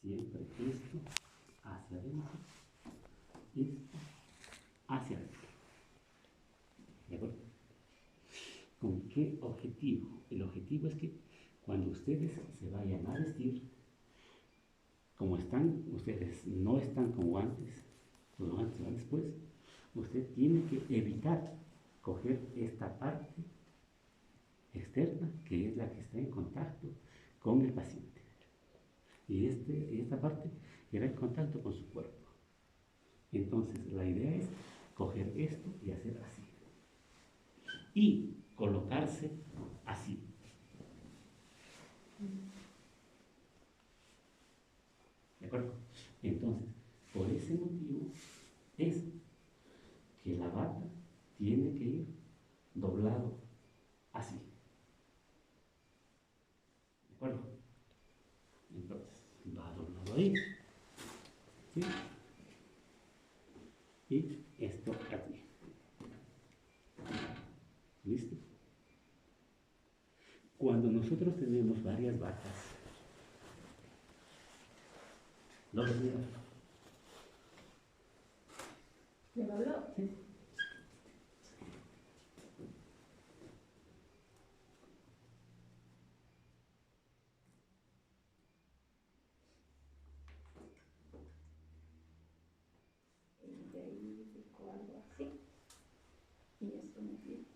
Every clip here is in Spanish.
Siempre esto hacia adentro, esto hacia adentro. ¿De acuerdo? ¿Con qué objetivo? El objetivo es que cuando ustedes se vayan a vestir, como están, ustedes no están con guantes, los guantes van después, usted tiene que evitar coger esta parte externa, que es la que está en contacto con el paciente. Y esta parte irá en contacto con su cuerpo. Entonces, la idea es coger esto y hacer así. Y colocarse así. ¿De acuerdo? Entonces, por ese motivo es que la bata tiene que ir doblado así. ¿De acuerdo? Entonces, va doblado ahí. ¿Sí? Y esto aquí. ¿Listo? Cuando nosotros tenemos varias batas, ¿lo olvidan? ¿Me lo habló? Sí. De ahí picó algo así. Y esto me fui.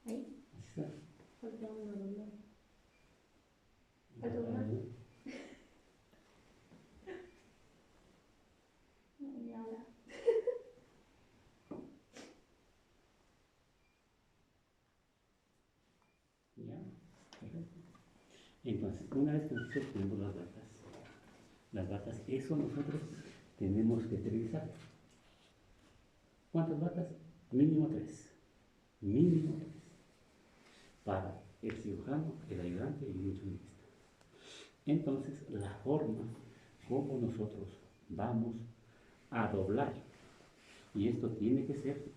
Ahí. Así está. Falta uno doblado. Falta uno. Y ahora. ¿Ya? Perfecto. Entonces, una vez que nosotros tenemos las batas, eso nosotros tenemos que utilizar. ¿Cuántas batas? Mínimo 3. Mínimo 3. Para el cirujano, el ayudante y el internista. Entonces, la forma como nosotros vamos a doblar, y esto tiene que ser,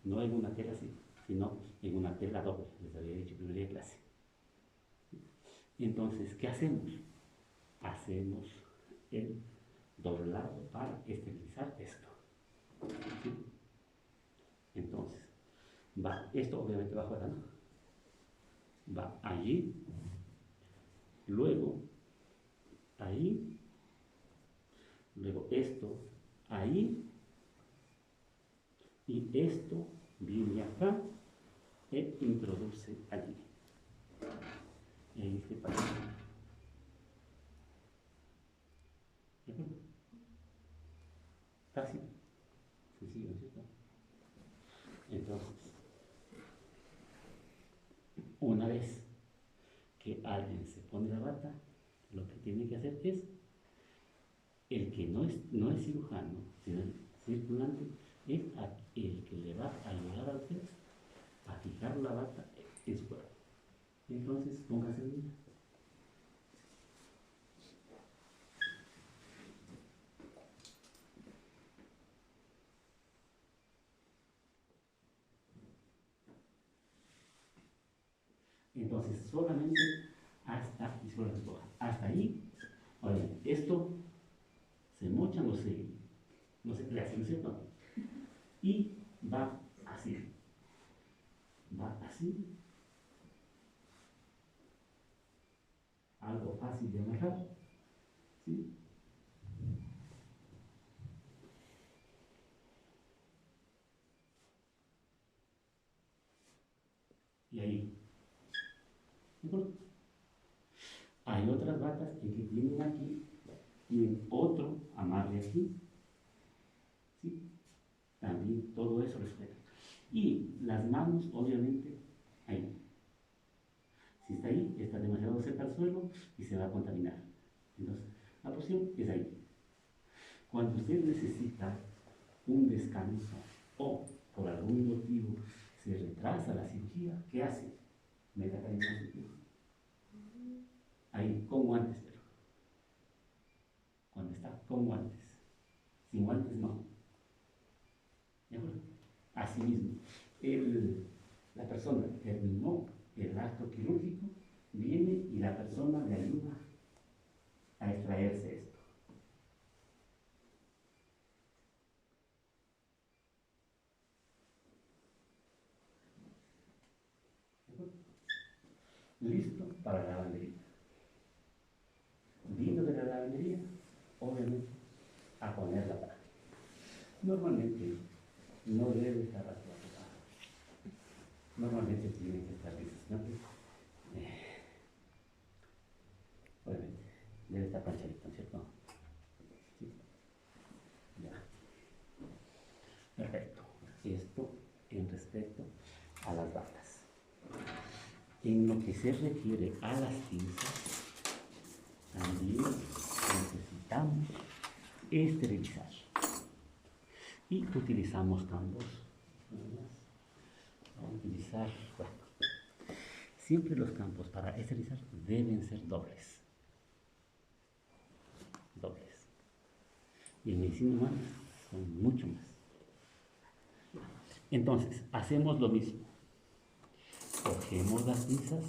no en una tela así, sino en una tela doble, les había dicho en primera clase. Entonces, ¿qué hacemos? Hacemos el doblado para esterilizar esto. ¿Sí? Entonces, va, esto obviamente va afuera, ¿no? Va allí, luego ahí, luego esto ahí, y esto viene acá e introduce allí. Y ahí se pasa. ¿De acuerdo? Fácil, sencillo, ¿no es cierto? Entonces, una vez que alguien se pone la bata, lo que tiene que hacer es, el que no es cirujano, sino el circulante, es el que le va a ayudar a usted a fijar la bata en su cuerpo. Entonces, póngase bien. Entonces, solamente hasta ahí, oigan, esto se mocha, no se crece, ¿no es cierto? Y va así, algo fácil de amarrar, ¿sí? Y ahí, ¿de acuerdo? Hay otras batas en que tienen aquí y en otro amarre aquí, ¿sí? También todo eso respeta. Y las manos, obviamente, ahí. Si está ahí, está demasiado cerca al suelo y se va a contaminar. Entonces, la posición es ahí. Cuando usted necesita un descanso o por algún motivo se retrasa la cirugía, ¿qué hace? Meta calentamiento. Ahí, con guantes, pero. Cuando está con guantes. Sin guantes, no. ¿De acuerdo? Asimismo, la persona terminó el acto quirúrgico, viene y la persona le ayuda a extraerse eso. listo para la lavandería. Vino de la lavandería, obviamente, a poner la paja. Normalmente no debe estar así la paja. Normalmente tiene que estar listo, ¿no? Obviamente, debe estar planchadito, ¿cierto? Sí. Ya. Perfecto. Esto en respecto a las batas. En lo que se refiere a las pinzas, también necesitamos esterilizar. Y utilizamos campos. Vamos a utilizar, bueno, siempre los campos para esterilizar deben ser dobles. Dobles. Y en medicina humana son mucho más. Entonces, hacemos lo mismo. Cogemos las pinzas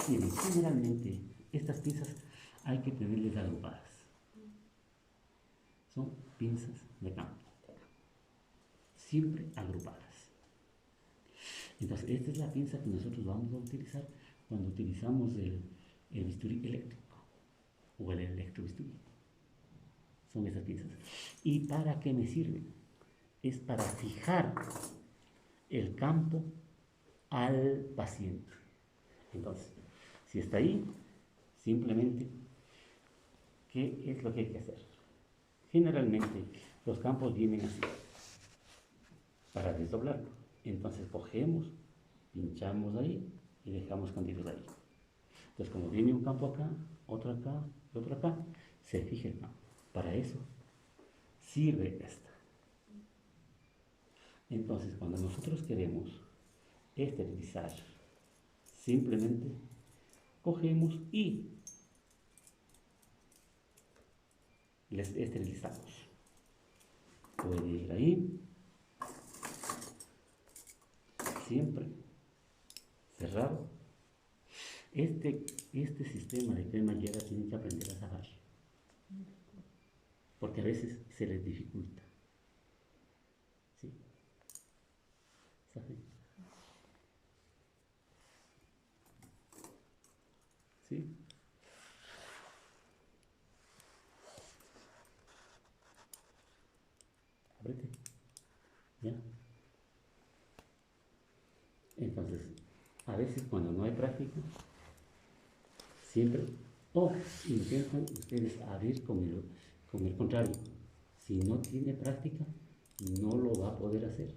y generalmente estas pinzas hay que tenerlas agrupadas. Son pinzas de campo. Siempre agrupadas. Entonces, esta es la pinza que nosotros vamos a utilizar cuando utilizamos el bisturí eléctrico o el electrobisturí. Son esas pinzas. ¿Y para qué me sirven? Es para fijar el campo al paciente. Entonces, si está ahí, simplemente, ¿qué es lo que hay que hacer? Generalmente, los campos vienen así, para desdoblarlo. Entonces, cogemos, pinchamos ahí y dejamos cambios ahí. Entonces, como viene un campo acá, otro acá y otro acá, se fija el campo. Para eso sirve esta. Entonces, cuando nosotros queremos esterilizar, simplemente cogemos y les esterilizamos. Puede ir ahí, siempre cerrado. Este sistema de cremallera tiene que aprender a cerrar, porque a veces se les dificulta. ¿Sí? ¿Sabe? ¿Sí? Ábrete. ¿Ya? Entonces, a veces cuando no hay práctica, siempre, intentan ustedes abrir con el contrario. Si no tiene práctica, no lo va a poder hacer.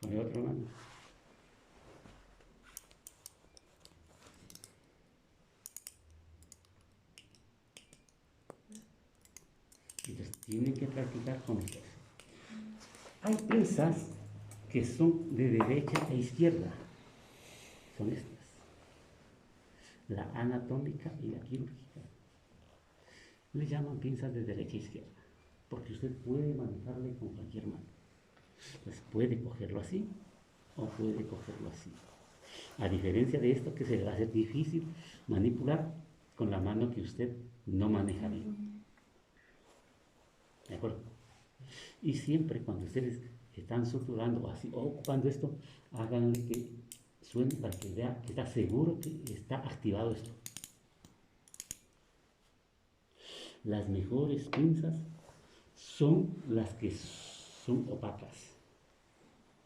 Con la otra mano. Entonces, tienen que practicar con esto. Hay pinzas que son de derecha e izquierda. Son estas. La anatómica y la quirúrgica. Le llaman pinzas de derecha e izquierda, porque usted puede manejarle con cualquier mano. Entonces puede cogerlo así o puede cogerlo así. A diferencia de esto, que se le va a hacer difícil manipular con la mano que usted no maneja bien. ¿De acuerdo? Y siempre cuando ustedes están suturando o así, o ocupando esto, háganle que suene para que vea que está seguro que está activado esto. Las mejores pinzas son las que son opacas,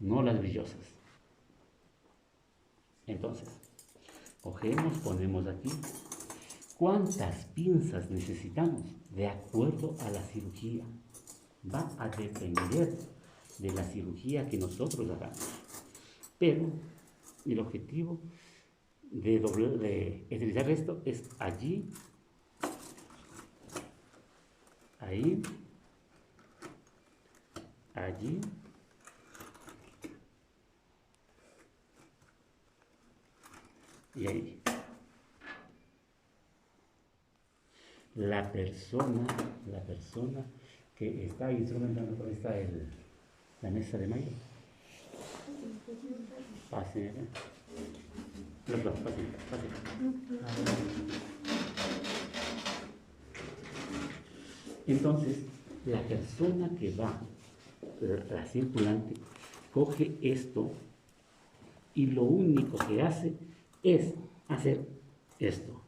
no las brillosas. Entonces, cogemos, ponemos aquí. ¿Cuántas pinzas necesitamos? De acuerdo a la cirugía. Va a depender de la cirugía que nosotros hagamos. Pero el objetivo de esterilizar esto es allí, ahí, allí y ahí. La persona que está instrumentando, por esta la mesa de mayo. Pase, los dos, pase. Entonces, la persona que va la circulante coge esto y lo único que hace es hacer esto.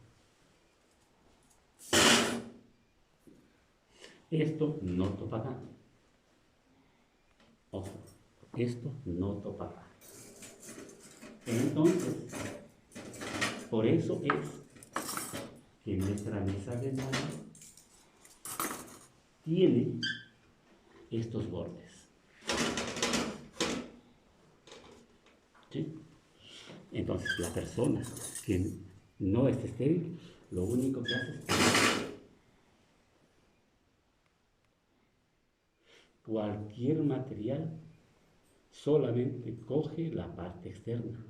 Esto no topa acá. Ojo, esto no topa acá. Entonces, por eso es que nuestra mesa de mano tiene estos bordes. ¿Sí? Entonces, la persona que no es estéril, lo único que hace es cualquier material, solamente coge la parte externa.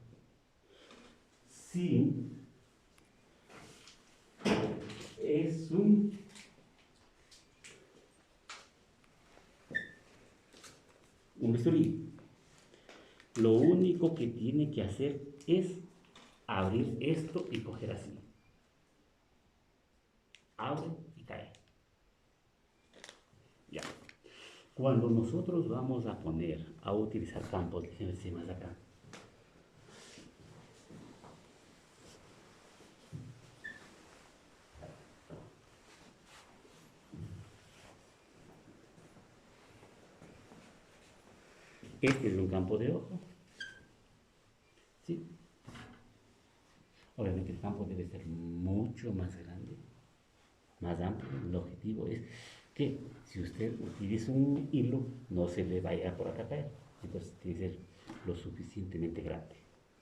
Si es un bisturí, lo único que tiene que hacer es abrir esto y coger así. Abre y cae. Ya. Cuando nosotros vamos a utilizar campos, déjenme decir más acá. Este es un campo de ojo. ¿Sí? Obviamente el campo debe ser mucho más grande, más amplio. El objetivo es que si usted utiliza un hilo, no se le vaya por acá a caer. Entonces tiene que ser lo suficientemente grande.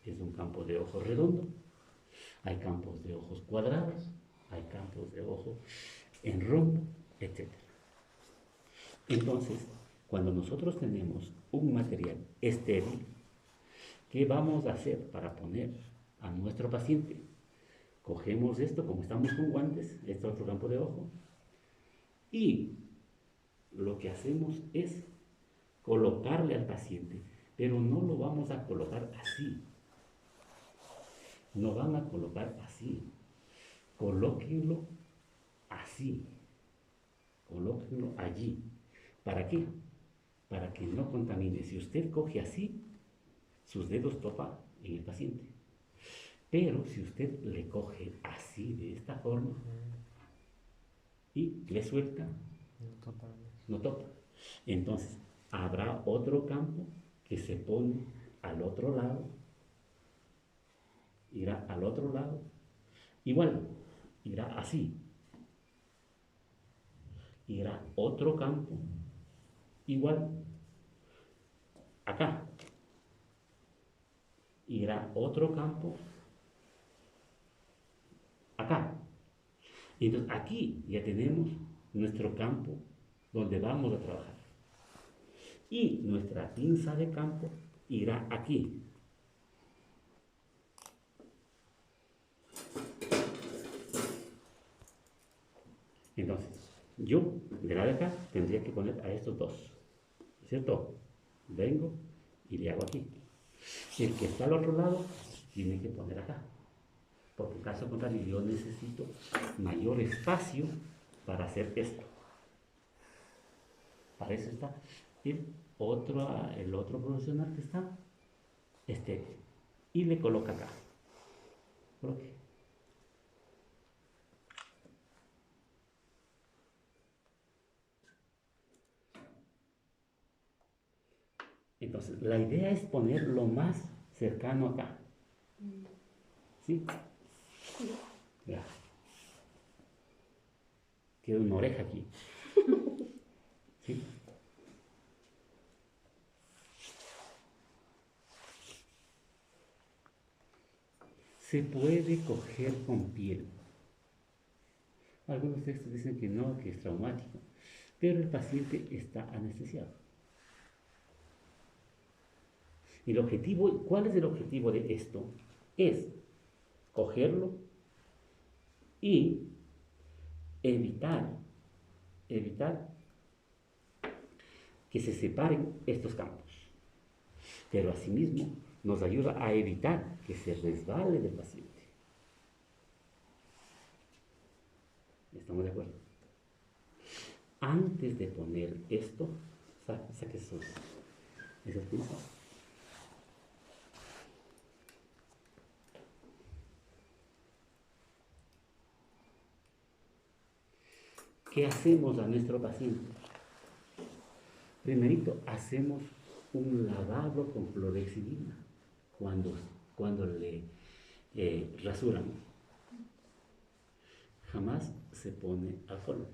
Es un campo de ojo redondo. Hay campos de ojos cuadrados, hay campos de ojo en rombo, etc. Entonces, cuando nosotros tenemos un material estéril, ¿qué vamos a hacer para poner a nuestro paciente? Cogemos esto, como estamos con guantes, este otro campo de ojo, y lo que hacemos es colocarle al paciente, pero no lo vamos a colocar así. No van a colocar así. Colóquenlo así. Colóquenlo allí. ¿Para qué? Para que no contamine. Si usted coge así, sus dedos topan en el paciente. Pero si usted le coge así, de esta forma, y le suelta, no topa. Entonces, habrá otro campo que se pone al otro lado, irá al otro lado, igual, irá así. Irá otro campo, igual, acá. Irá otro campo, acá. Entonces, aquí ya tenemos nuestro campo donde vamos a trabajar. Y nuestra pinza de campo irá aquí. Entonces, yo de la de acá tendría que poner a estos dos, ¿cierto? Vengo y le hago aquí. El que está al otro lado tiene que poner acá, porque en caso contrario yo necesito mayor espacio para hacer esto. Para eso está el otro profesional que está y le coloca acá. Coloque. Entonces, la idea es ponerlo más cercano acá. ¿Sí? Ya. Queda una oreja aquí. ¿Sí? Se puede coger con piel. Algunos textos dicen que no, que es traumático, pero el paciente está anestesiado. El objetivo, ¿cuál es el objetivo de esto? Es cogerlo y evitar que se separen estos campos. Pero asimismo nos ayuda a evitar que se resbale del paciente. ¿Estamos de acuerdo? Antes de poner esto, Saque esas pinzas. ¿Qué hacemos a nuestro paciente? Primerito, hacemos un lavado con clorhexidina cuando le rasuran. Jamás se pone alcohol.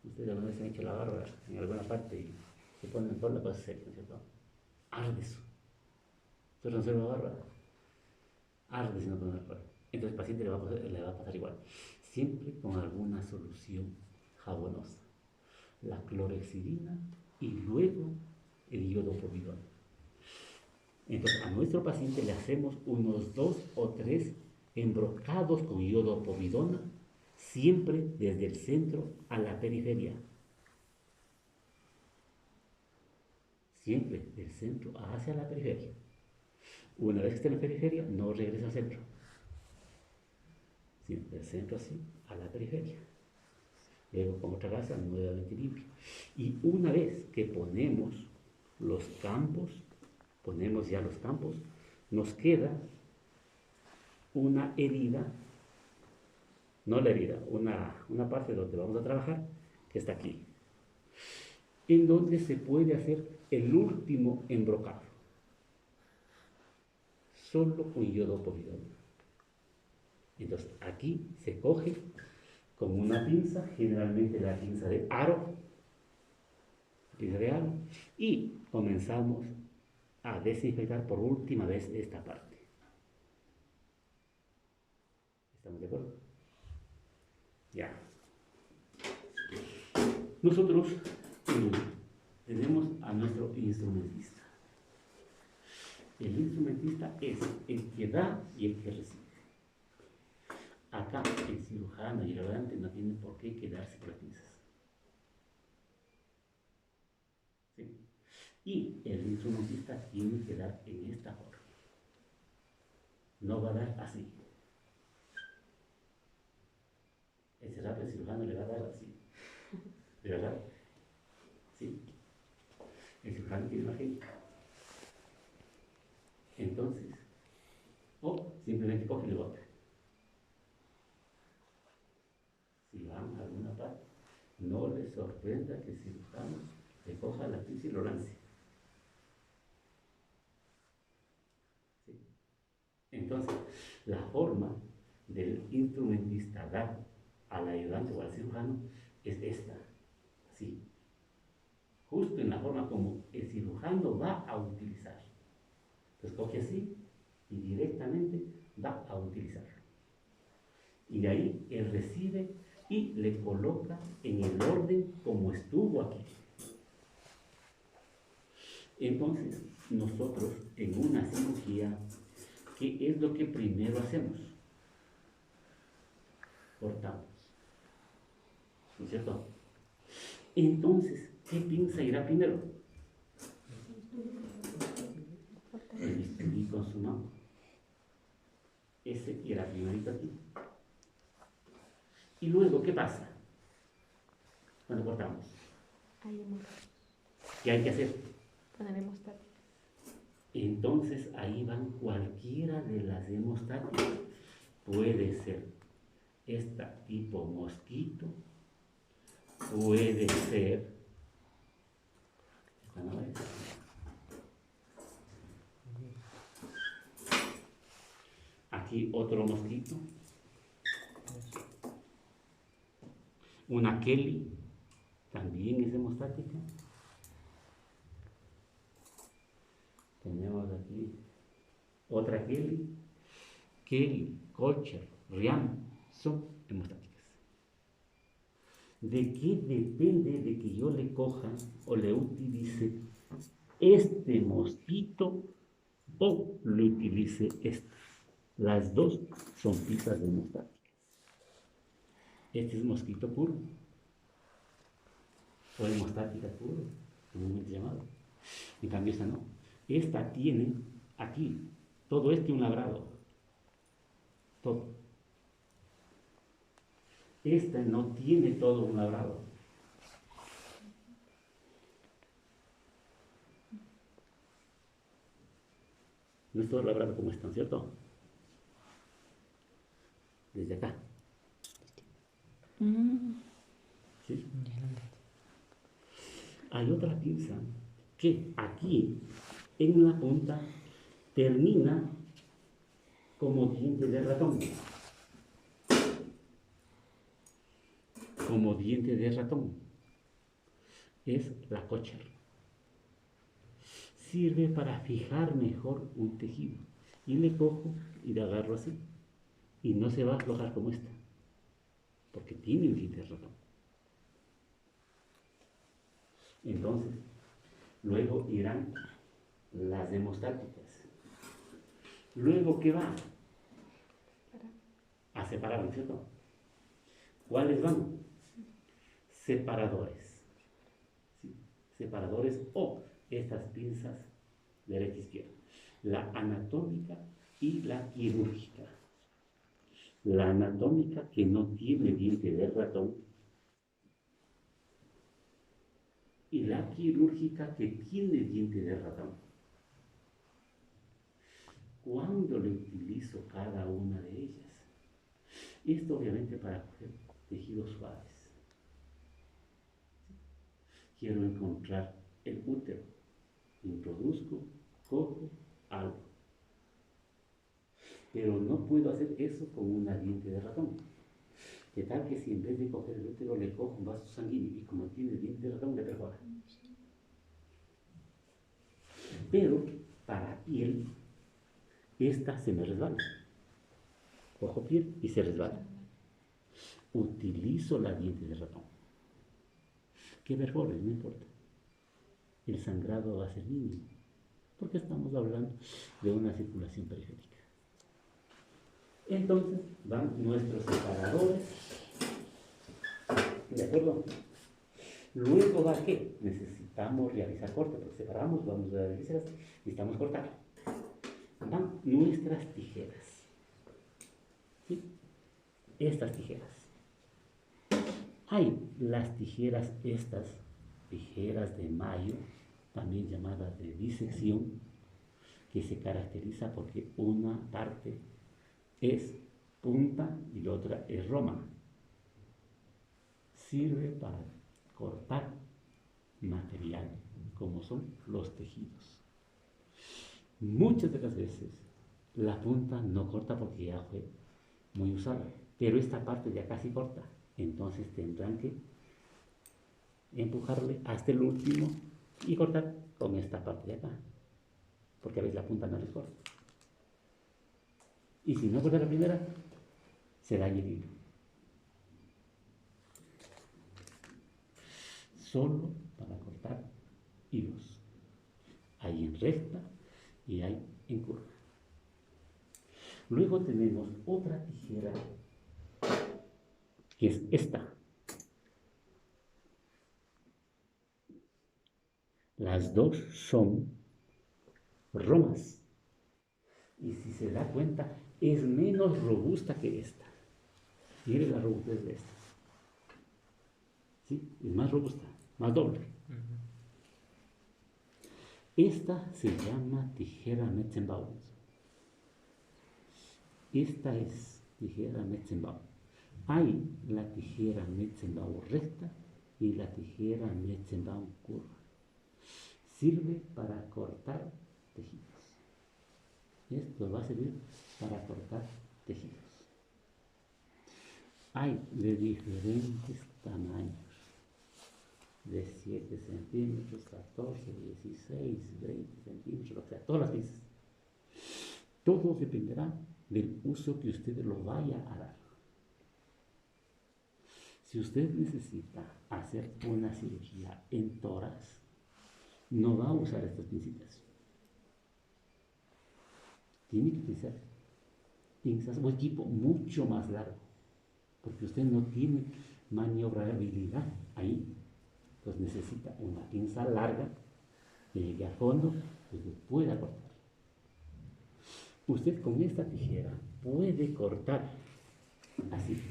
Ustedes alguna vez se han hecho la barba en alguna parte y se ponen alcohol, la cosa es seria, ¿no es cierto? Arde eso. Entonces no se la barba, arde si no pone alcohol. Entonces el paciente le va a pasar igual. Siempre con alguna solución jabonosa. La clorhexidina y luego el iodopovidona. Entonces a nuestro paciente le hacemos unos 2 o 3 embrocados con iodopovidona, siempre desde el centro a la periferia. Siempre del centro hacia la periferia. Una vez que esté en la periferia, no regresa al centro. Sino del centro así a la periferia. Luego con otra gasa nuevamente limpio. Y una vez que ponemos los campos, nos queda una herida, no la herida, una parte donde vamos a trabajar, que está aquí, en donde se puede hacer el último embrocado, solo con iodopovidona. Entonces aquí se coge con una pinza, generalmente la pinza de aro, y comenzamos a desinfectar por última vez esta parte. ¿Estamos de acuerdo? Ya. Nosotros tenemos a nuestro instrumentista. El instrumentista es el que da y el que recibe. Acá el cirujano y el operante no tienen por qué quedarse con las pinzas. ¿Sí? Y el instrumentista tiene que dar en esta forma. No va a dar así. Ese rato el cirujano le va a dar así. ¿De verdad? Sí. El cirujano tiene imagen. Entonces, o simplemente coge y le bota. Si van a alguna parte, no les sorprenda que el cirujano le coja la pinza y lo lance. ¿Sí? Entonces, la forma del instrumentista dar al ayudante o al cirujano es esta, así. Justo en la forma como el cirujano va a utilizar. Entonces coge así y directamente va a utilizarlo. Y de ahí él recibe y le coloca en el orden como estuvo aquí. Entonces, nosotros en una cirugía, ¿qué es lo que primero hacemos? Cortamos. ¿No es cierto? Entonces, ¿qué pinza irá primero? El bisturí con su mano. Ese irá primerito aquí. Y luego, ¿qué pasa? Cuando cortamos. ¿Qué hay que hacer? Poner hemostáticas. Entonces ahí van cualquiera de las hemostáticas. Puede ser esta tipo mosquito, puede ser esta no es. Aquí otro mosquito, una Kelly, también es hemostática. Tenemos aquí otra Kelly, Colcher, Riam, son hemostáticas. ¿De qué depende de que yo le coja o le utilice este mosquito o le utilice este? Las dos son pinzas hemostáticas. Este es mosquito puro o hemostática puro, comúnmente llamado. En cambio esta no. Esta tiene aquí, todo un labrado. Todo. Esta no tiene todo un labrado. No estoy labrando como están, ¿cierto? Desde acá. ¿Sí? Hay otra pinza que aquí, en la punta, termina como diente de ratón. Como diente de ratón. Es la cocher. Sirve para fijar mejor un tejido. Y le cojo y le agarro así. Y no se va a aflojar como esta. Porque tiene un diente de ratón. Entonces, luego irán las hemostáticas. Luego, ¿qué va? A separar, ¿no es cierto? ¿Cuáles van? Separadores. ¿Sí? Separadores o estas pinzas derecha e izquierda. La anatómica y la quirúrgica. La anatómica que no tiene diente de ratón y la quirúrgica que tiene diente de ratón. ¿Cuándo le utilizo cada una de ellas? Esto obviamente para coger tejidos suaves. Quiero encontrar el útero. Introduzco, cojo, algo. Pero no puedo hacer eso con una diente de ratón. De tal que si en vez de coger el útero le cojo un vaso sanguíneo y como tiene diente de ratón le perfora. Pero para piel, esta se me resbala. Cojo piel y se resbala. Utilizo la diente de ratón. Que perfore, no importa. El sangrado va a ser mínimo. Porque estamos hablando de una circulación periférica. Entonces van nuestros separadores. ¿De acuerdo? Luego va ¿qué? Necesitamos realizar corte, porque separamos, vamos a realizar, necesitamos cortar. Van nuestras tijeras. ¿Sí? Estas tijeras. Hay las tijeras estas, tijeras de Mayo, también llamadas de disección, que se caracteriza porque una parte es punta y la otra es roma. Sirve para cortar material, como son los tejidos. Muchas de las veces la punta no corta porque ya fue muy usada, pero esta parte ya casi corta. Entonces tendrán que empujarle hasta el último y cortar con esta parte de acá, porque a veces la punta no les corta. Y si no corta la primera, se daña el hilo. Solo para cortar hilos. Hay en recta y hay en curva. Luego tenemos otra tijera que es esta. Las dos son romas. Y si se da cuenta, es menos robusta que esta. Mire la robustez de esta. ¿Sí? Es más robusta, más doble. Esta se llama tijera Metzenbaum. Esta es tijera Metzenbaum. Hay la tijera Metzenbaum recta y la tijera Metzenbaum curva. Sirve para cortar tejidos. Esto va a servir para cortar tejidos. Hay de diferentes tamaños. De 7 centímetros, 14, 16, 20 centímetros, o sea, todas las piezas. Todo dependerá del uso que usted lo vaya a dar. Si usted necesita hacer una cirugía en tórax, no va a usar estas pincitas. Tiene que utilizar pinzas o equipo mucho más largo, porque usted no tiene maniobrabilidad ahí. Pues necesita una pinza larga que llegue a fondo y que pueda cortar. Usted con esta tijera puede cortar así,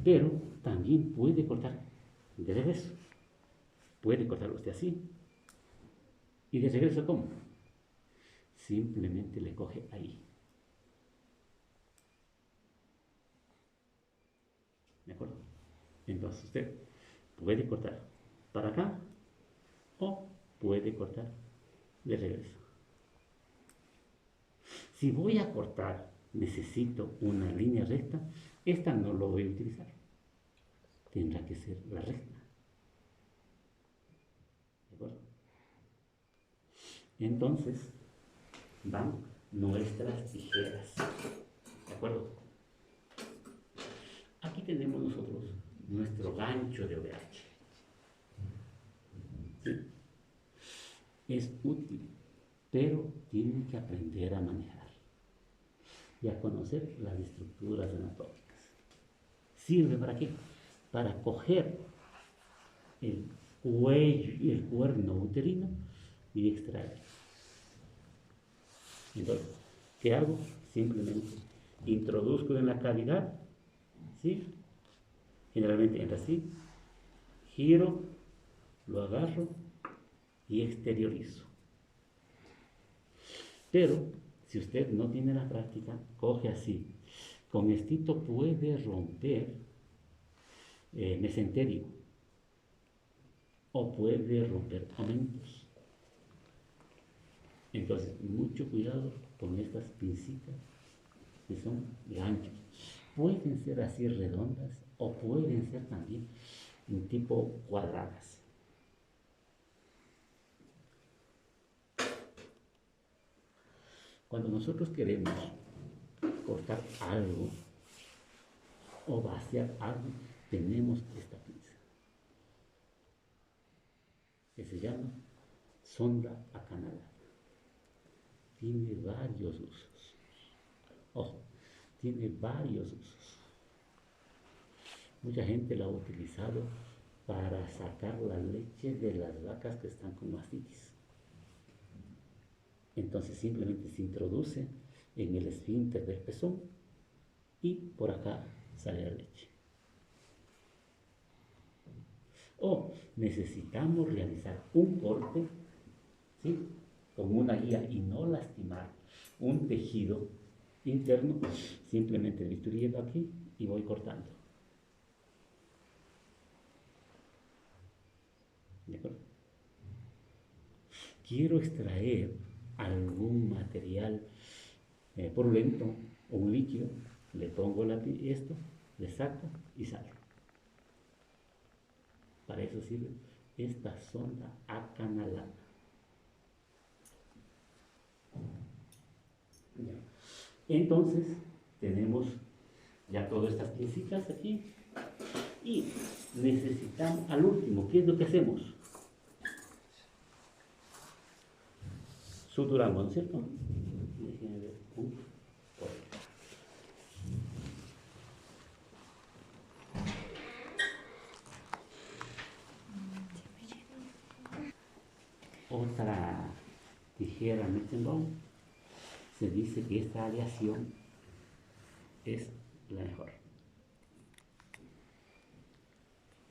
pero también puede cortar de regreso. Puede cortar usted así y de regreso ¿cómo? simplemente le coge ahí. ¿De acuerdo? Entonces usted puede cortar para acá o puede cortar de regreso. Si voy a cortar, necesito una línea recta, esta no lo voy a utilizar. Tendrá que ser la recta. ¿De acuerdo? Entonces, van nuestras tijeras. ¿De acuerdo? Aquí tenemos nosotros nuestro gancho de OVH. ¿Sí? Es útil, pero tienen que aprender a manejar y a conocer las estructuras anatómicas. ¿Sirve para qué? Para coger el cuello y el cuerno uterino y extraer. Entonces, ¿qué hago? Simplemente introduzco en la cavidad, ¿sí? Generalmente entra así, giro, lo agarro y exteriorizo. Pero, si usted no tiene la práctica, coge así. Con estito puede romper mesenterio o puede romper amentos. Entonces, mucho cuidado con estas pincitas que son ganchos. Pueden ser así redondas o pueden ser también en tipo cuadradas. Cuando nosotros queremos cortar algo o vaciar algo, tenemos esta pinza que se llama sonda acanalada. Tiene varios usos. Ojo, tiene varios usos. Mucha gente la ha utilizado para sacar la leche de las vacas que están con mastitis. Entonces simplemente se introduce en el esfínter del pezón y por acá sale la leche. O necesitamos realizar un corte, ¿sí?, con una guía y no lastimar un tejido interno, simplemente el bisturí aquí y voy cortando. ¿De acuerdo? Quiero extraer algún material purulento o un líquido, le pongo esto, le saco y sale. Para eso sirve esta sonda acanalada. Entonces, tenemos ya todas estas piecitas aquí y necesitamos, al último, ¿qué es lo que hacemos? Suturamos, ¿no es cierto? Déjenme ver. Otra tijera Metzenbaum, se dice que esta aleación es la mejor.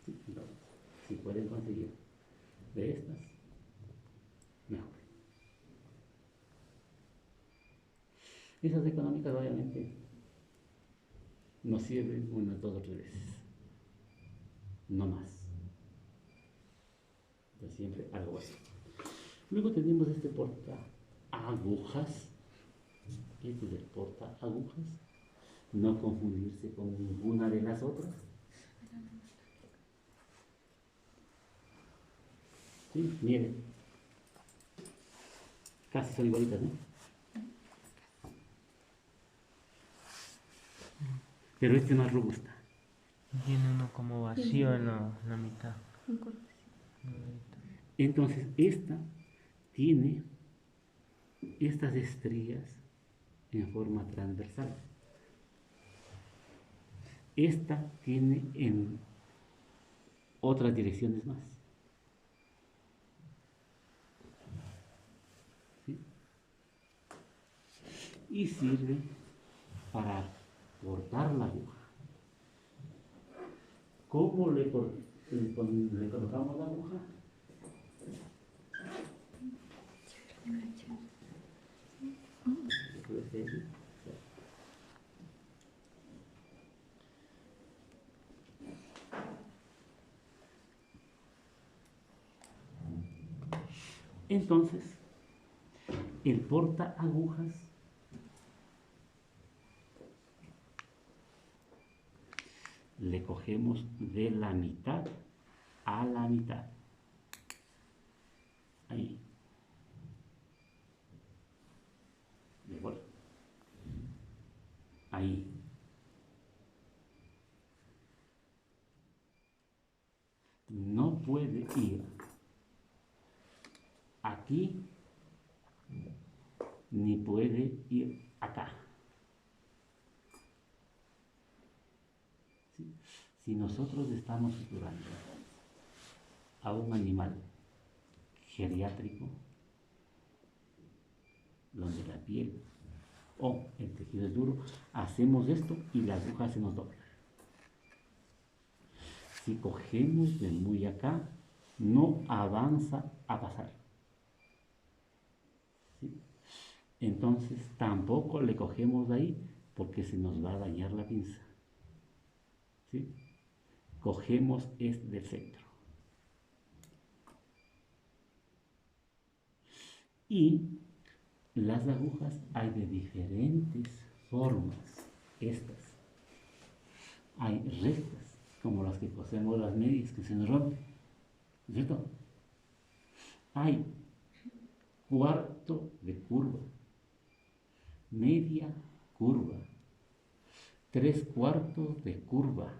Entonces, si pueden conseguir de estas, mejor. Esas económicas obviamente nos sirven unas 2 o 3 veces, no más. Entonces siempre algo bueno. Luego tenemos este porta agujas. Este es el porta agujas. No confundirse con ninguna de las otras. ¿Sí? Miren. Casi son igualitas, ¿no? Pero este es más robusta. Tiene uno como vacío en la mitad. Entonces, esta tiene estas estrías en forma transversal. Esta tiene en otras direcciones más. ¿Sí? Y sirve para cortar la aguja. ¿Cómo le colocamos la aguja? Entonces, el porta agujas le cogemos de la mitad a la mitad. Ahí. ¿De acuerdo? Ahí. No puede ir aquí ni puede ir acá. ¿Sí? Si nosotros estamos suturando a un animal geriátrico, donde la piel o el tejido es duro, hacemos esto y la aguja se nos dobla. Si cogemos de muy acá, no avanza a pasar. ¿Sí? Entonces tampoco le cogemos de ahí porque se nos va a dañar la pinza. ¿Sí? Cogemos es del centro. Y las agujas hay de diferentes formas. Estas. Hay rectas, como las que cosemos las medias que se nos rompen. ¿Cierto? Hay cuarto de curva, media curva, 3/4 de curva,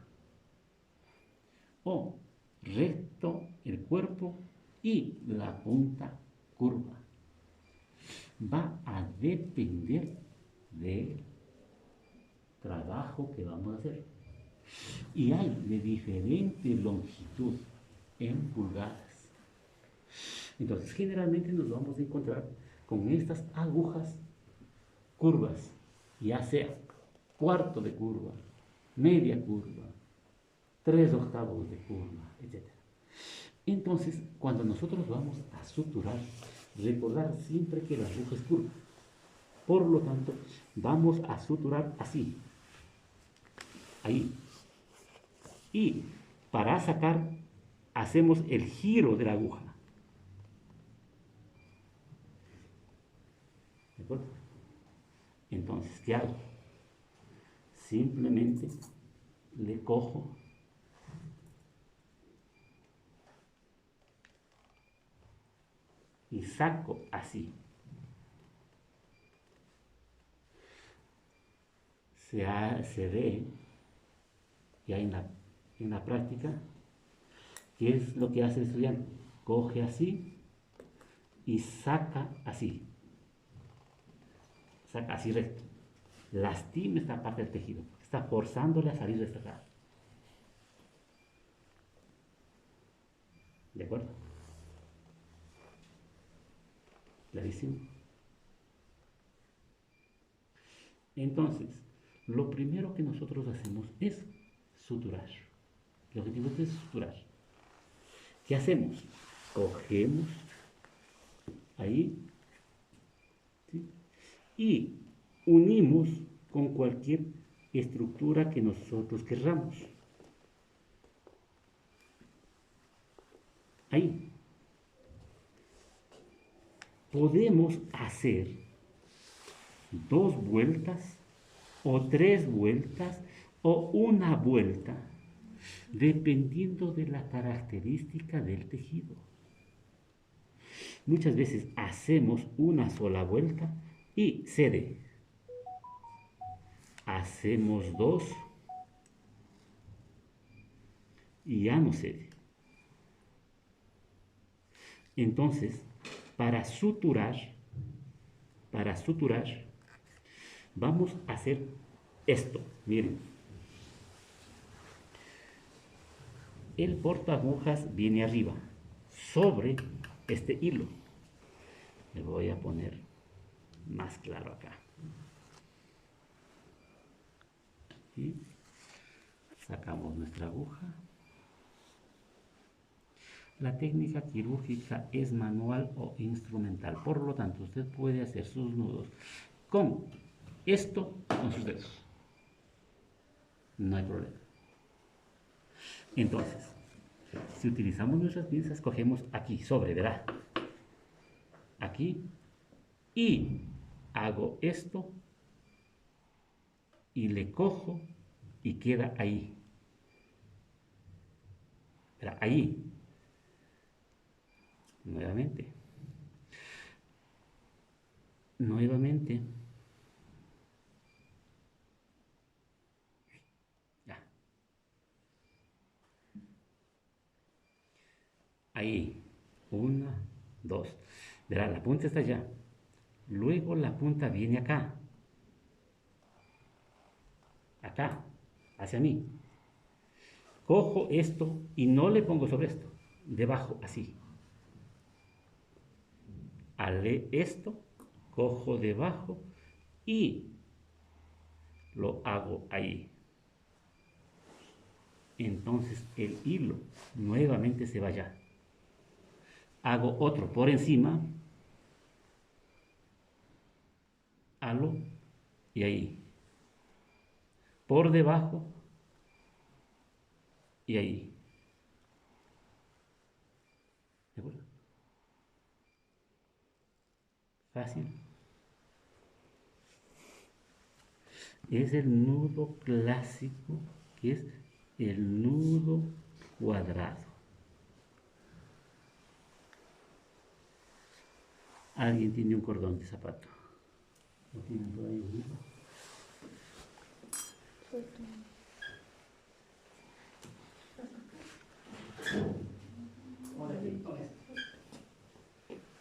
o recto el cuerpo y la punta curva. Va a depender del trabajo que vamos a hacer. Y hay de diferente longitud en pulgadas. Entonces, generalmente nos vamos a encontrar con estas agujas curvas, ya sea cuarto de curva, media curva, 3/8 de curva, etc. Entonces, cuando nosotros vamos a suturar, recordar siempre que la aguja es curva. Por lo tanto, vamos a suturar así, ahí. Y para sacar, hacemos el giro de la aguja. ¿De acuerdo? Entonces, ¿qué hago? Simplemente le cojo y saco así. Se ve ya en la práctica qué es lo que hace el estudiante. Coge así y saca así. Saca así recto. Lastima esta parte del tejido. Está forzándole a salir de esta cara. ¿De acuerdo? Clarísimo. Entonces, lo primero que nosotros hacemos es suturar. El objetivo es suturar. ¿Qué hacemos? Cogemos ahí, ¿sí? Y unimos con cualquier estructura que nosotros querramos. Ahí. Podemos hacer 2 vueltas o 3 vueltas o una vuelta, dependiendo de la característica del tejido. Muchas veces hacemos una sola vuelta y cede. Hacemos 2 y ya no cede. Entonces, para suturar, vamos a hacer esto. Miren, el portaagujas viene arriba, sobre este hilo. Le voy a poner más claro acá. ¿Sí? Sacamos nuestra aguja. La técnica quirúrgica es manual o instrumental, por lo tanto usted puede hacer sus nudos con esto, con sus dedos. No hay problema. Entonces, si utilizamos nuestras pinzas, cogemos aquí, sobre, ¿verdad? aquí y hago esto y le cojo y queda ahí. Espera, ahí. Nuevamente. Nuevamente. Ya. Ahí. Una, dos. Verá, la punta está allá. Luego la punta viene acá. Acá. Hacia mí. Cojo esto y no le pongo sobre esto. Debajo, así. Haré esto, cojo debajo y lo hago ahí. Entonces el hilo nuevamente se va allá. Hago otro por encima, halo y ahí. Por debajo y ahí. ¿De acuerdo? Fácil. Es el nudo clásico, que es el nudo cuadrado. ¿Alguien tiene un cordón de zapato? ¿Lo tienen por ahí unido?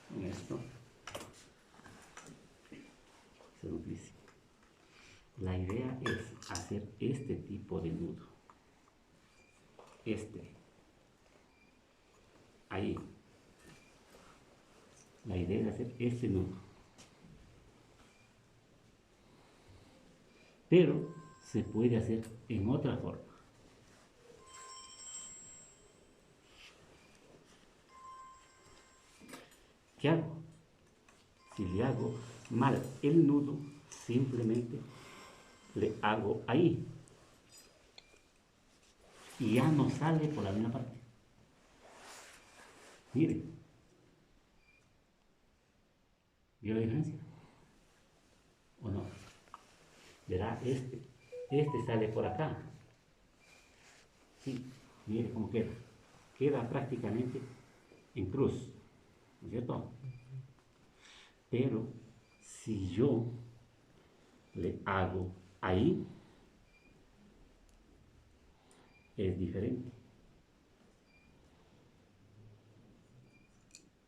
Con esto se duplica. La idea es hacer este tipo de nudo. Ahí. La idea es hacer este nudo. Pero se puede hacer en otra forma. ¿Qué hago? Si le hago mal el nudo, simplemente le hago ahí. Y ya no sale por la misma parte. Mire. ¿Vio la diferencia? ¿O no? Verá, este sale por acá. Sí, mire cómo queda. Queda prácticamente en cruz, ¿no es cierto? Pero si yo le hago ahí, es diferente.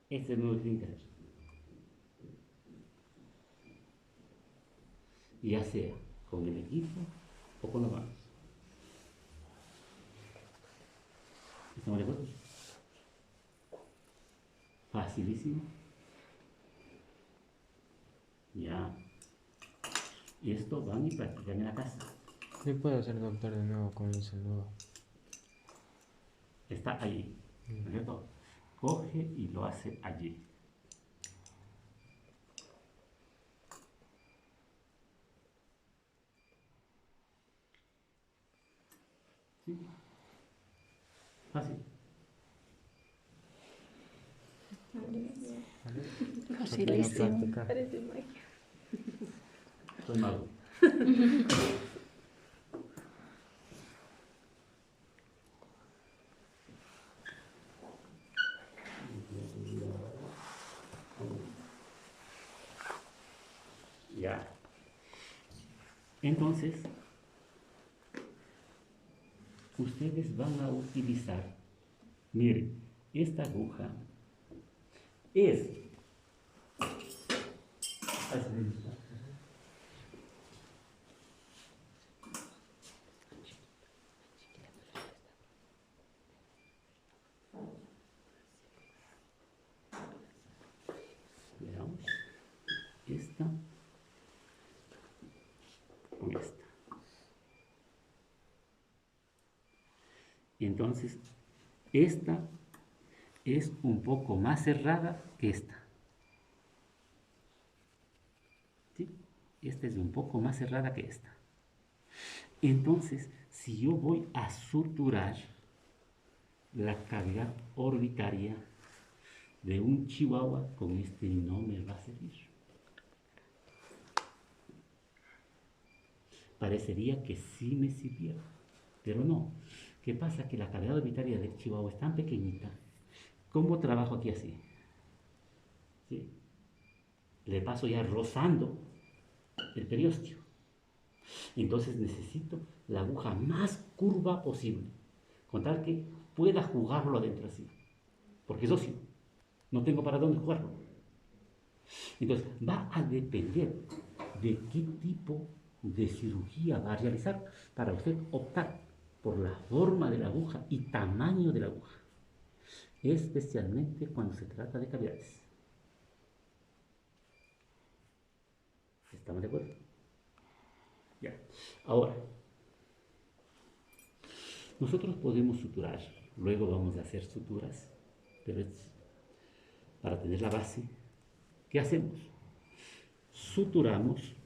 Este no lo tiene que hacer. Ya sea con el equipo o con las manos. ¿Estamos de acuerdo? Facilísimo. Ya. Y esto van y practican en la casa. ¿Qué puedo hacer, doctor, de nuevo con ese nudo? Está allí, ¿no es cierto? Coge y lo hace allí. ¿Sí? Fácil. Facilísimo. Parece magia. Soy mago. Ya. Entonces, ustedes van a utilizar, miren, esta aguja es, veamos, esta con esta. Entonces, esta es un poco más cerrada que esta. ¿Sí? Esta es un poco más cerrada que esta. Entonces, si yo voy a suturar la cavidad orbitaria, de un chihuahua con este no me va a servir. Parecería que sí me sirviera, pero no. ¿Qué pasa? Que la cavidad orbitaria del chihuahua es tan pequeñita. ¿Cómo trabajo aquí así? ¿Sí? Le paso ya rozando el periósteo. Entonces necesito la aguja más curva posible, con tal que pueda jugarlo adentro así, porque es óseo, no tengo para dónde jugarlo. Entonces va a depender de qué tipo de cirugía va a realizar para usted optar por la forma de la aguja y tamaño de la aguja, especialmente cuando se trata de cavidades. ¿Estamos de acuerdo? Ya. Ahora, nosotros podemos suturar, luego vamos a hacer suturas, pero es para tener la base. ¿Qué hacemos? Suturamos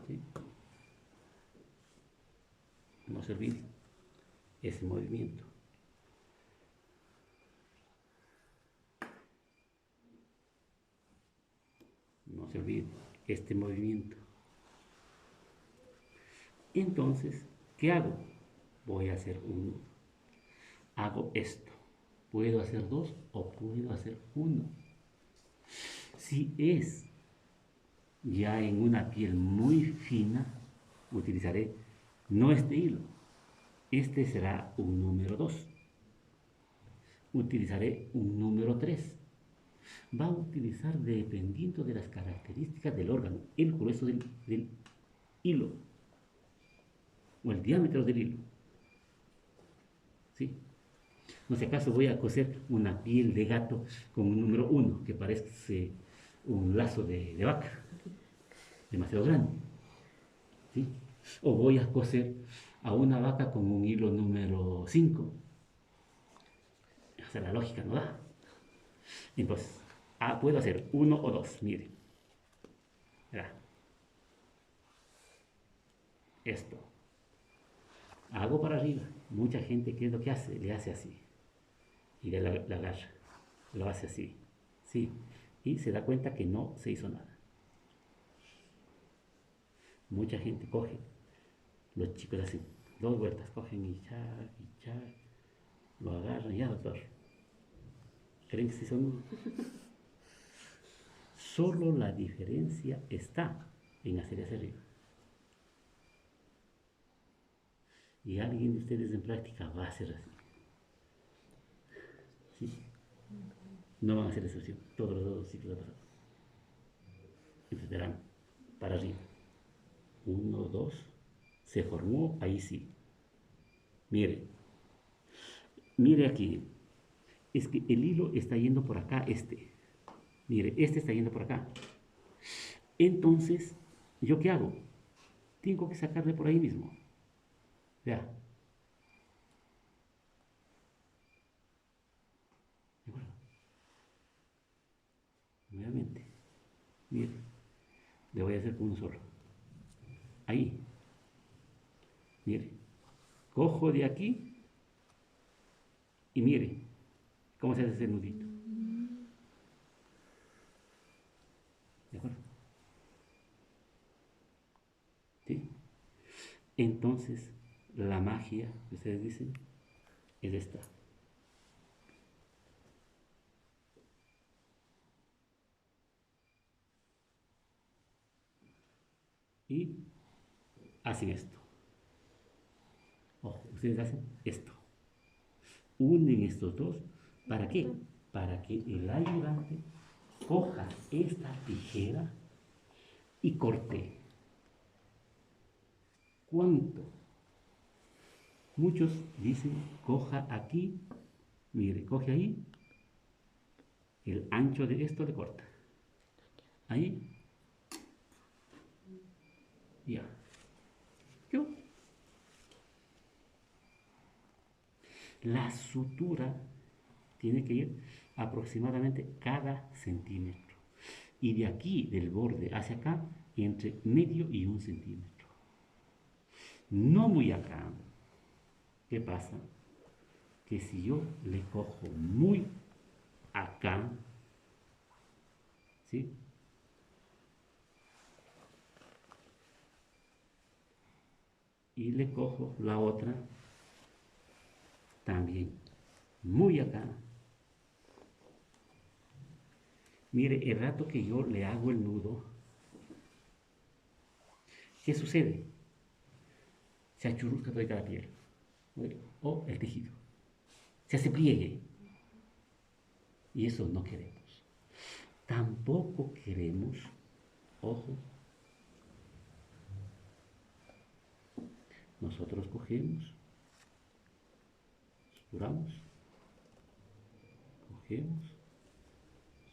¿sí? No se olvide ese movimiento. No se olvide este movimiento. Entonces, ¿qué hago? Voy a hacer un nudo. Hago esto. Puedo hacer dos o puedo hacer uno. Si es ya en una piel muy fina, utilizaré no este hilo. Este será un número 2. Utilizaré un número 3. Va a utilizar dependiendo de las características del órgano, el grueso del hilo o el diámetro del hilo. ¿Sí? No sé, acaso voy a coser una piel de gato con un número 1 que parece un lazo de vaca, demasiado grande. ¿Sí? O voy a coser a una vaca con un hilo número 5. O sea, la lógica no da. Entonces, puedo hacer 1 o 2, miren. Mira. Esto. Hago para arriba. Mucha gente, ¿qué es lo que hace? Le hace así. Y la agarra. Lo hace así. Sí. Y se da cuenta que no se hizo nada. Mucha gente coge. Los chicos hacen 2 vueltas. Cogen y chac. Lo agarran. Ya, doctor. ¿Creen que se hizo nudo? Solo la diferencia está en hacer hacia arriba. Y alguien de ustedes en práctica va a hacer así. ¿Sí? No van a hacer excepción. Todos los 2 ciclos de pasado. Entonces verán, para arriba. 1, 2. Se formó, ahí sí. Mire. Mire aquí. Es que el hilo está yendo por acá, Mire, este está yendo por acá. Entonces, ¿yo qué hago? Tengo que sacarle por ahí mismo. Vea. ¿De acuerdo? Nuevamente. Mire. Le voy a hacer con uno solo. Ahí. Mire. Cojo de aquí. Y mire. ¿Cómo se hace ese nudito? ¿De acuerdo? ¿Sí? Entonces, la magia que ustedes dicen es esta. Y hacen esto. Ojo, ustedes hacen esto. Unen estos dos. ¿Para qué? Para que el ayudante coja esta tijera y corte. ¿Cuánto? Muchos dicen, coja aquí, mire, coge ahí, el ancho de esto le corta. Ahí. Ya. Yo. La sutura tiene que ir aproximadamente cada centímetro. Y de aquí, del borde hacia acá, entre medio y 1 centímetro. No muy acá. ¿qué pasa? Que si yo le cojo muy acá, ¿sí? Y le cojo la otra también muy acá. Mire, el rato que yo le hago el nudo, ¿qué sucede? Se achurrusca toda la piel o el tejido. Se hace pliegue. Y eso no queremos. Tampoco queremos, ojo, nosotros cogemos, suturamos, cogemos,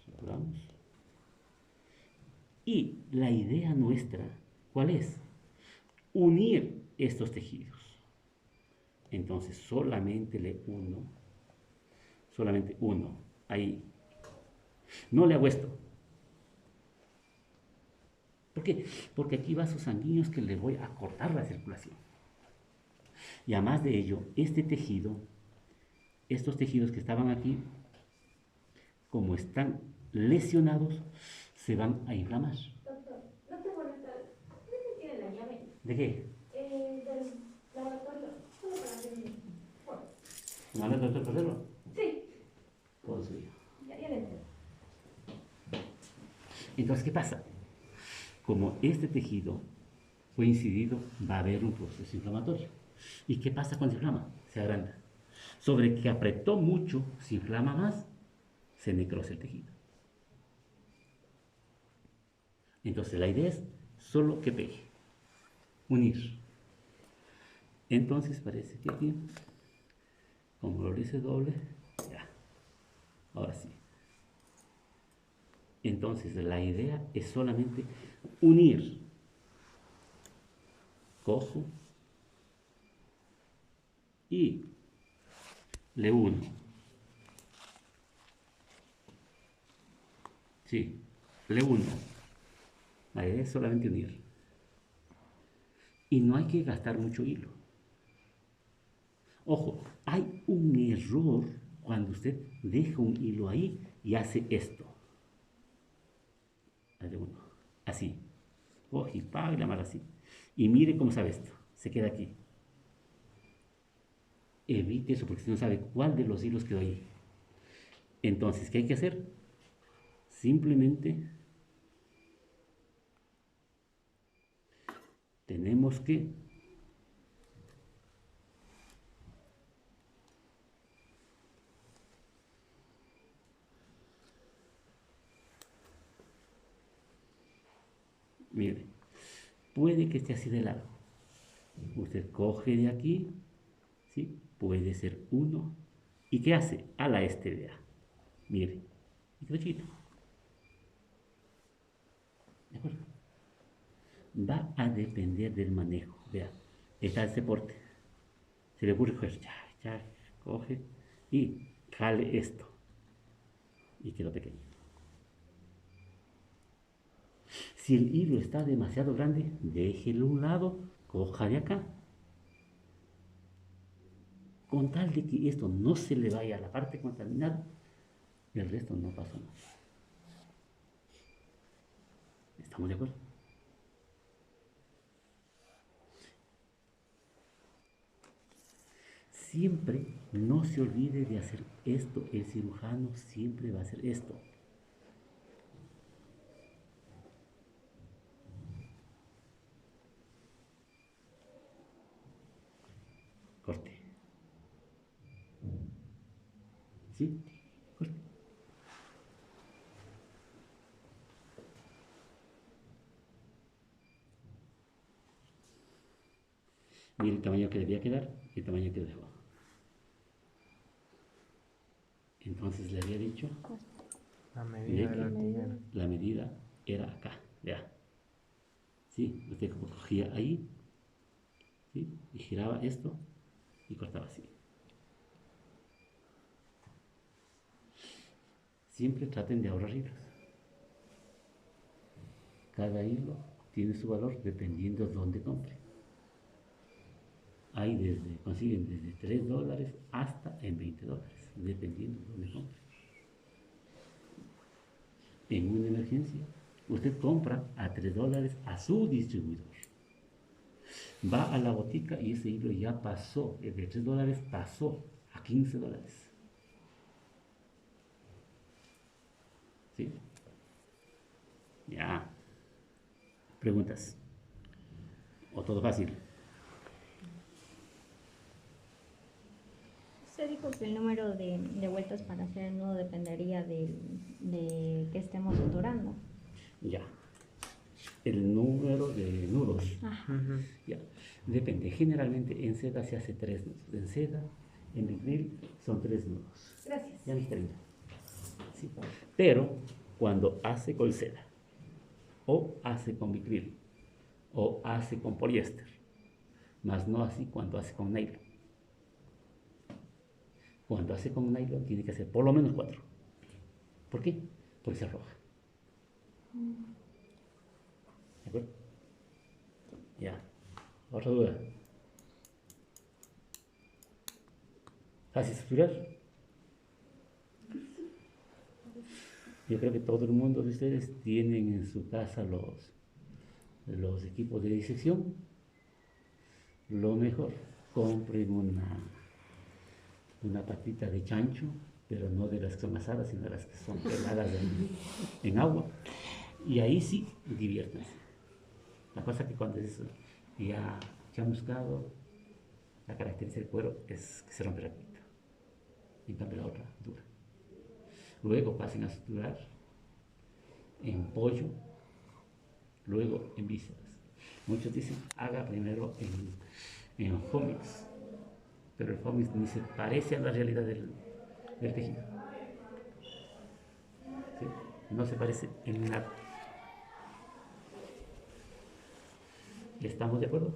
suturamos. Y la idea nuestra, ¿cuál es? Unir estos tejidos. Entonces solamente solamente uno, ahí. No le hago esto. ¿Por qué? Porque aquí vasos sanguíneos que le voy a cortar la circulación. Y además de ello, este tejido, estos tejidos que estaban aquí, como están lesionados, se van a inflamar. Doctor, no te molesta. ¿Dónde tiene la llave? ¿De qué? Del laboratorio. Solo para hacer un informe. ¿No hablas, doctor Cordero? Sí, Todo suyo. ya le entiendo. Entonces, ¿qué pasa? Como este tejido fue incidido, va a haber un proceso inflamatorio. ¿Y qué pasa cuando se inflama? Se agranda. Sobre que apretó mucho, se inflama más, se necrosa el tejido. Entonces, la idea es solo que pegue, unir. Entonces, parece que aquí, como lo hice doble, ya, ahora sí. Entonces, la idea es solamente unir. Cojo y le uno. Sí, le uno. La idea es solamente unir. Y no hay que gastar mucho hilo. Ojo, hay un error cuando usted deja un hilo ahí y hace esto. Dale uno. Así. Coge y paga y la amarra así. Y mire cómo sabe esto. Se queda aquí. Evite eso porque usted no sabe cuál de los hilos quedó ahí. Entonces, ¿qué hay que hacer? Simplemente tenemos que mire, puede que esté así de largo. Usted coge de aquí, ¿sí? Puede ser uno. ¿Y qué hace? Ala este, vea. Mire, y quedó chiquito. ¿De acuerdo? Va a depender del manejo. Vea, está este porte. Se le ocurre coger, ya, coge y jale esto. Y quedó pequeño. Si el hilo está demasiado grande, déjelo a un lado, coja de acá. Con tal de que esto no se le vaya a la parte contaminada, el resto no pasa nada. ¿Estamos de acuerdo? Siempre no se olvide de hacer esto. El cirujano siempre va a hacer esto. Corte. ¿Sí? Corte. Mire el tamaño que debía quedar y el tamaño que dejó. Entonces le había dicho, La medida de la tijera. la medida era acá, vea. ¿Sí? Usted cogía ahí, ¿sí? Y giraba esto y cortaba así. Siempre traten de ahorrar hilos. Cada hilo tiene su valor dependiendo de dónde compre. Hay desde, consiguen desde $3 hasta en $20, dependiendo de dónde compre. En una emergencia, usted compra a $3 a su distribuidor. Va a la botica y ese hilo ya pasó, el de $3 pasó a $15. ¿Sí? Ya. Preguntas. ¿O todo fácil? Usted dijo que el número de vueltas para hacer el nudo dependería de que estemos suturando. Ya. El número de nudos. Ujú. Ya. Depende. Generalmente en seda se hace 3 nudos. En seda, en vinil son 3 nudos. Gracias. Ya me está viendo. Sí. Pero cuando hace con seda, o hace con vitril, o hace con poliéster, más no así cuando hace con nylon. Cuando hace con nylon tiene que hacer por lo menos 4. ¿Por qué? Porque se arroja. ¿De acuerdo? Ya. ¿Otra duda? ¿Fácil suturar? Yo creo que todo el mundo de ustedes tienen en su casa los equipos de disección. Lo mejor, compren una patita de chancho, pero no de las que son asadas, sino de las que son peladas en agua. Y ahí sí, diviértanse. La cosa que cuando es ya chamuscado, la característica del cuero es que se rompe rapidito. En cambio la otra, dura. Luego pasen a suturar en pollo, luego en vísceras. Muchos dicen, haga primero en Homix, pero el Homix ni se parece a la realidad del tejido. ¿Sí? No se parece en nada. ¿Estamos de acuerdo?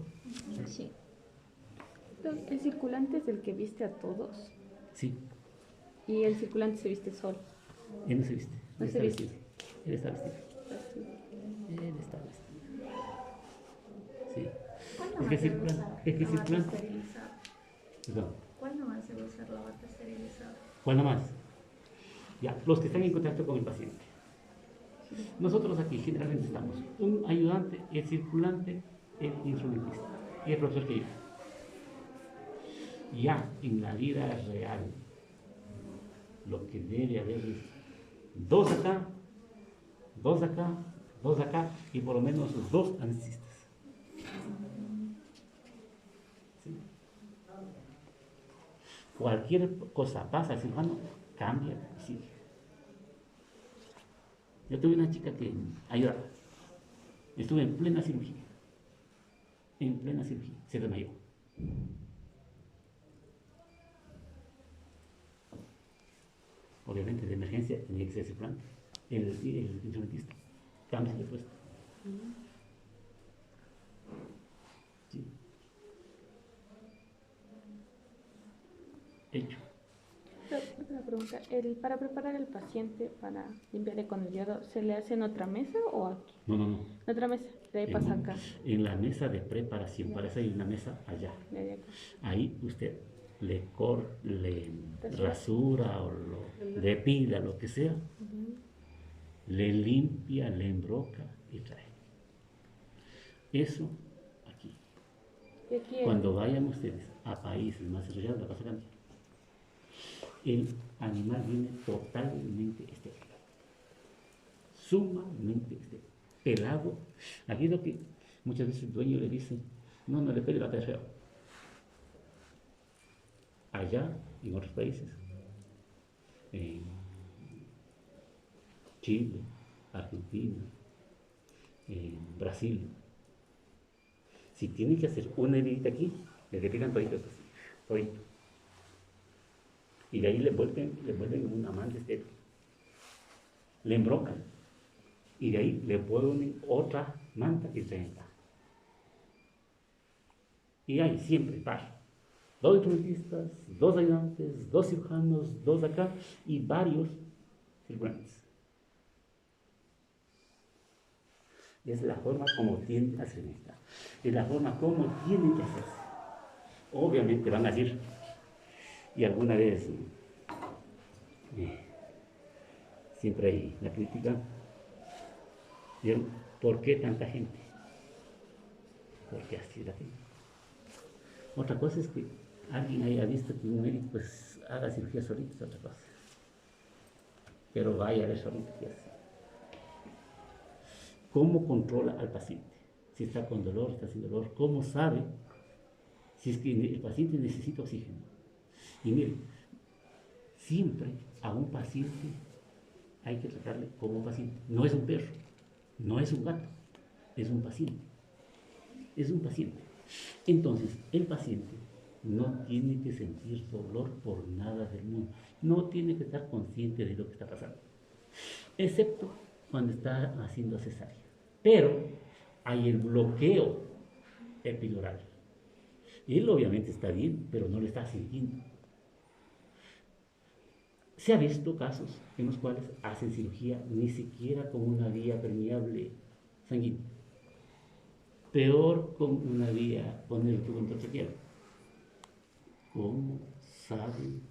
Sí. Entonces, el circulante es el que viste a todos Sí. y el circulante se viste solo. Él no se viste. No Él se está viste. vestido. Él está vestido. Así. Él está vestido. Sí. ¿Cuándo Es más que se circulante. usa Es que la bata circulante. esterilizada? Perdón. ¿Cuándo más se va a usar la bata esterilizada? ¿Cuál nomás? Ya, los que están en contacto con el paciente. Nosotros aquí generalmente estamos un ayudante, el circulante, el instrumentista y el profesor que lleva. Ya en la vida real, lo que debe haber es 2 acá, 2 acá, 2 acá y por lo menos 2 anestesistas. ¿Sí? Cualquier cosa pasa al cirujano, cambia y sigue. Yo tuve una chica que ayudaba. Estuve en plena cirugía. En plena cirugía. Se desmayó. Obviamente de emergencia tenía que ser circulante. El instrumentista. Cambia de puesto. Sí. Hecho. Otra pregunta, para preparar al paciente para limpiarle con el yodo, ¿se le hace en otra mesa o aquí? No. En otra mesa, de ahí pasa acá. En la mesa de preparación. Para eso hay una mesa allá. De ahí acá. Ahí usted le rasura o le depila, lo que sea, le limpia, le embroca y trae. Eso aquí. Y aquí Cuando vayan ustedes a países más desarrollados, la vas a cambiar. El animal viene totalmente estéril. Sumamente estéril. Pelado. Aquí es lo que muchas veces el dueño le dice, no le pele la feo. Allá, en otros países, en Chile, Argentina, en Brasil, si tienen que hacer una heridita aquí, le depilan todito, todito. Y de ahí le vuelven una manta estéril. Le embrocan. Y de ahí le ponen otra manta y traen acá. Y hay siempre par. 2 instrumentistas, 2 ayudantes, 2 cirujanos, 2 acá y varios circulantes. Es la forma como tiende a hacer esta. Es la forma como tiene que hacerse. obviamente van a decir, y alguna vez siempre hay la crítica, ¿vieron? ¿Por qué tanta gente? Porque así es la gente. Otra cosa es que alguien haya visto que un médico pues haga cirugía solito, es otra cosa. Pero vaya a ver solito qué hace. ¿Cómo controla al paciente? Si está con dolor, está sin dolor, ¿cómo sabe si es que el paciente necesita oxígeno? Y mire, siempre a un paciente hay que tratarle como un paciente. No es un perro, no es un gato, es un paciente. Es un paciente. Entonces, el paciente no tiene que sentir dolor por nada del mundo. No tiene que estar consciente de lo que está pasando. Excepto cuando está haciendo cesárea. Pero hay el bloqueo epidural. Él obviamente está bien, pero no lo está sintiendo. Se ha visto casos en los cuales hacen cirugía ni siquiera con una vía permeable sanguínea. Peor con una vía, poner el tubo intratraqueal. ¿Cómo saben